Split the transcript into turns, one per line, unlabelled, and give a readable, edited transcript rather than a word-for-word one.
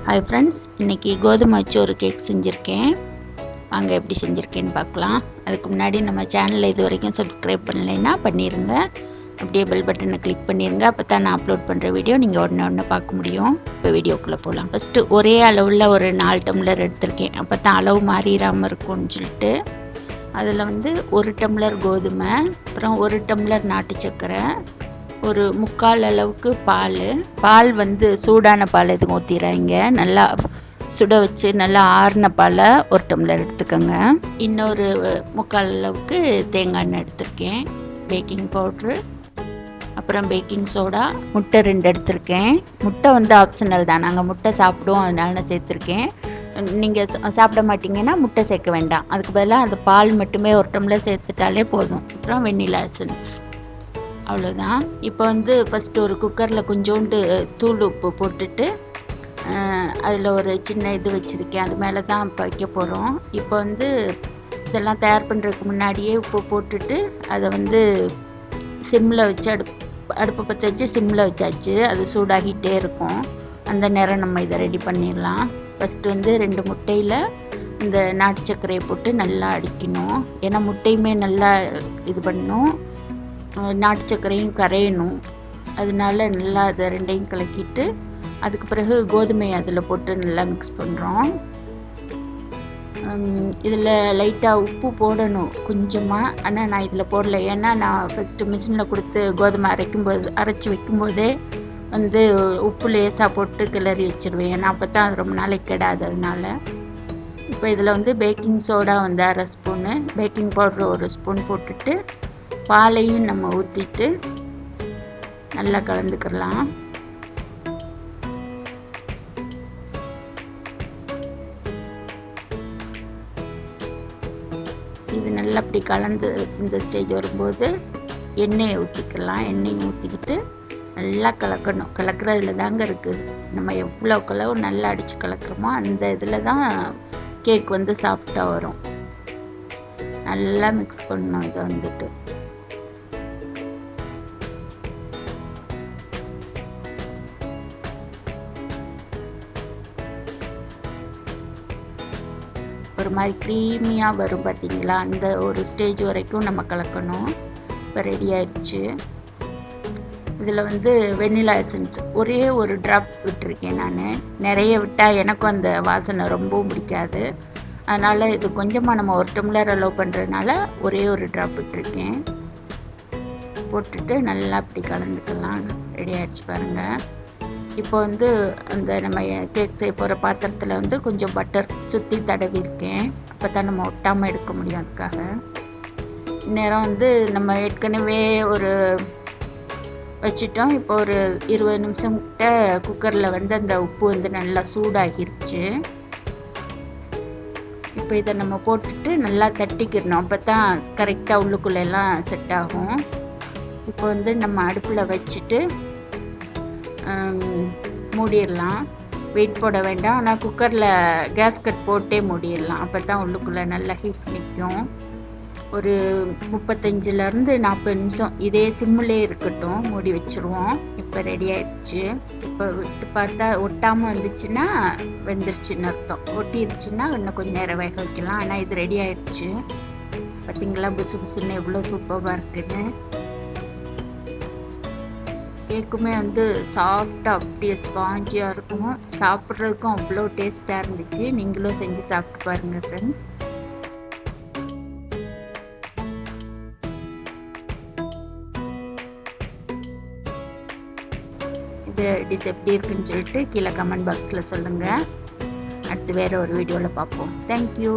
Hi friends, இன்றைக்கி கோதுமை வச்சு ஒரு கேக் செஞ்சுருக்கேன். வாங்க எப்படி செஞ்சுருக்கேன்னு பார்க்கலாம். அதுக்கு முன்னாடி நம்ம சேனலில் இது வரைக்கும் சப்ஸ்கிரைப் பண்ணலைன்னா பண்ணிடுங்க. அப்படியே பெல் பட்டனை கிளிக் பண்ணிடுங்க. அப்போ தான் நான் அப்லோட் பண்ணுற வீடியோ நீங்கள் உடனே பார்க்க முடியும். இப்போ வீடியோக்குள்ளே போகலாம். ஃபஸ்ட்டு ஒரே அளவில் ஒரு 4 டம்ளர் எடுத்திருக்கேன். அப்போ தான் அளவு மாறிடாமல் இருக்கும்னு சொல்லிட்டு அதில் வந்து 1 டம்ளர் கோதுமை, அப்புறம் 1 டம்ளர் நாட்டு சர்க்கரை, ஒரு 3/4 அளவுக்கு பால் வந்து சூடான பால் எதுவும் ஊற்றிடாங்க. நல்லா சுட வச்சு நல்லா ஆறின பாலை 1 டம்ளர் எடுத்துக்கோங்க. இன்னொரு 3/4 அளவுக்கு தேங்காய் எண்ணெய் எடுத்திருக்கேன். பேக்கிங் பவுட்ரு, அப்புறம் பேக்கிங் சோடா, முட்டை 2 எடுத்திருக்கேன். முட்டை வந்து ஆப்ஷனல் தான், நாங்கள் முட்டை சாப்பிடுவோம், அதனால நான் சேர்த்துருக்கேன். நீங்கள் சாப்பிட மாட்டிங்கன்னா முட்டை சேர்க்க வேண்டாம். அதுக்கு பதிலாக அந்த பால் மட்டுமே 1 டம்ளர் சேர்த்துட்டாலே போதும். அப்புறம் வெண்ணிலா எசன்ஸ், அவ்வளோதான். இப்போ வந்து ஃபஸ்ட்டு ஒரு குக்கரில் கொஞ்சோண்டு தூள் உப்பு போட்டுட்டு அதில் ஒரு சின்ன இது வச்சுருக்கேன். அது மேலே தான் இப்போ வைக்க போகிறோம். இப்போ வந்து இதெல்லாம் தயார் பண்ணுறதுக்கு முன்னாடியே உப்பு போட்டுட்டு அதை வந்து சிம்மில் வச்சு அடுப்பை பற்ற வச்சு சிம்மில் வச்சாச்சு. அது சூடாகிட்டே இருக்கும். அந்த நேரம் நம்ம இதை ரெடி பண்ணிடலாம். ஃபஸ்ட்டு வந்து 2 முட்டையில் இந்த நாட்டு சர்க்கரையை போட்டு நல்லா அடிக்கணும். ஏன்னா முட்டையுமே நல்லா இது பண்ணணும், நாட்டு சர்க்கரையும் கரையணும். அதனால நல்லா அதை 2ஐயும் கலக்கிட்டு அதுக்கு பிறகு கோதுமையை அதில் போட்டு நல்லா மிக்ஸ் பண்ணுறோம். இதில் லைட்டாக உப்பு போடணும் கொஞ்சமாக, ஆனால் நான் இதில் போடலை. ஏன்னா நான் ஃபஸ்ட்டு மிஷினில் கொடுத்து கோதுமை அரைச்சி வைக்கும்போதே வந்து உப்பு லேசாக போட்டு கிளறி வச்சுருவேன். ஏன்னா அப்போ தான் அது ரொம்ப நாளைக்கு கெடாது. அதனால இப்போ இதில் வந்து பேக்கிங் சோடா வந்து 1/2 ஸ்பூனு, பேக்கிங் பவுட்ரு 1 ஸ்பூன் போட்டுட்டு பாலையும் நம்ம ஊற்றிட்டு நல்லா கலந்துக்கலாம். இது நல்லா அப்படி கலந்து இந்த ஸ்டேஜ் வரும்போது எண்ணெயை ஊற்றிக்கலாம். எண்ணெயை ஊற்றிக்கிட்டு நல்லா கலக்கணும். கலக்கிறதுல தாங்க இருக்குது. நம்ம எவ்வளோக்களவு நல்லா அடித்து கலக்கிறோமோ அந்த இதில் தான் கேக் வந்து சாஃப்டாக வரும். நல்லா மிக்ஸ் பண்ணணும். இதை வந்துட்டு ஒரு மாதிரி க்ரீமியாக வரும் பார்த்தீங்களா, அந்த ஒரு ஸ்டேஜ் வரைக்கும் நம்ம கலக்கணும். இப்போ ரெடி ஆயிடுச்சு. இதில் வந்து வெண்ணிலா எசன்ஸ் ஒரே ஒரு ட்ராப் விட்டுருக்கேன். நான் நிறைய விட்டால் எனக்கும் அந்த வாசனை ரொம்பவும் பிடிக்காது. அதனால் இது கொஞ்சமாக நம்ம 1 டம்ளர் அலோவ் பண்ணுறதுனால ஒரே ஒரு ட்ராப் விட்டுருக்கேன். போட்டுட்டு நல்லா அப்படி கலந்துக்கலாம். ரெடி ஆகிடுச்சு பாருங்கள். இப்போ வந்து அந்த நம்ம கேக் செய்ய போகிற பாத்திரத்தில் வந்து கொஞ்சம் பட்டர் சுற்றி தடவிருக்கேன். அப்போ தான் நம்ம ஒட்டாமல் எடுக்க முடியும். அதுக்காக இந்நேரம் வந்து நம்ம ஏற்கனவே ஒரு வச்சிட்டோம். இப்போ ஒரு 20 நிமிஷம் கிட்ட குக்கரில் வந்து அந்த உப்பு வந்து நல்லா சூடாகிருச்சு. இப்போ இதை நம்ம போட்டுட்டு நல்லா தட்டிக்கிடணும். அப்போ தான் கரெக்டாக உள்ளுக்குள்ளெல்லாம் செட் ஆகும். இப்போ வந்து நம்ம அடுப்பில் வச்சுட்டு மூடிடலாம். வெயிட் போட வேண்டாம், ஆனால் குக்கரில் கேஸ்கட் போட்டே மூடிடலாம். அப்போ தான் உள்ளுக்குள்ளே நல்லா ஹீட் நிற்கும். ஒரு 35லேருந்து 40 நிமிஷம் இதே சிம்மிலே இருக்கட்டும். மூடி வச்சுருவோம். இப்போ ரெடி ஆயிடுச்சு. இப்போ விட்டு பார்த்தா ஒட்டாமல் வந்துச்சுன்னா வெந்துருச்சுன்னு அர்த்தம். ஒட்டிருச்சுன்னா இன்னும் கொஞ்சம் நேரம் வேக வைக்கலாம். ஆனால் இது ரெடி ஆயிடுச்சு. பார்த்தீங்களா புசு புசுன்னு எவ்வளோ சூப்பராக இருக்குன்னு. கேக்குமே வந்து சாஃப்டாக அப்படியே ஸ்பாஞ்சியாக இருக்கும். சாப்பிட்றதுக்கும் அவ்வளோ டேஸ்ட்டாக இருந்துச்சு. நீங்களும் செஞ்சு சாப்பிட்டு பாருங்கள் ஃப்ரெண்ட்ஸ். இது டிஷ் எப்படி இருக்குன்னு சொல்லிட்டு கீழே கமெண்ட் பாக்ஸில் சொல்லுங்கள். அடுத்து வேறு ஒரு வீடியோவில் பார்ப்போம். தேங்க்யூ.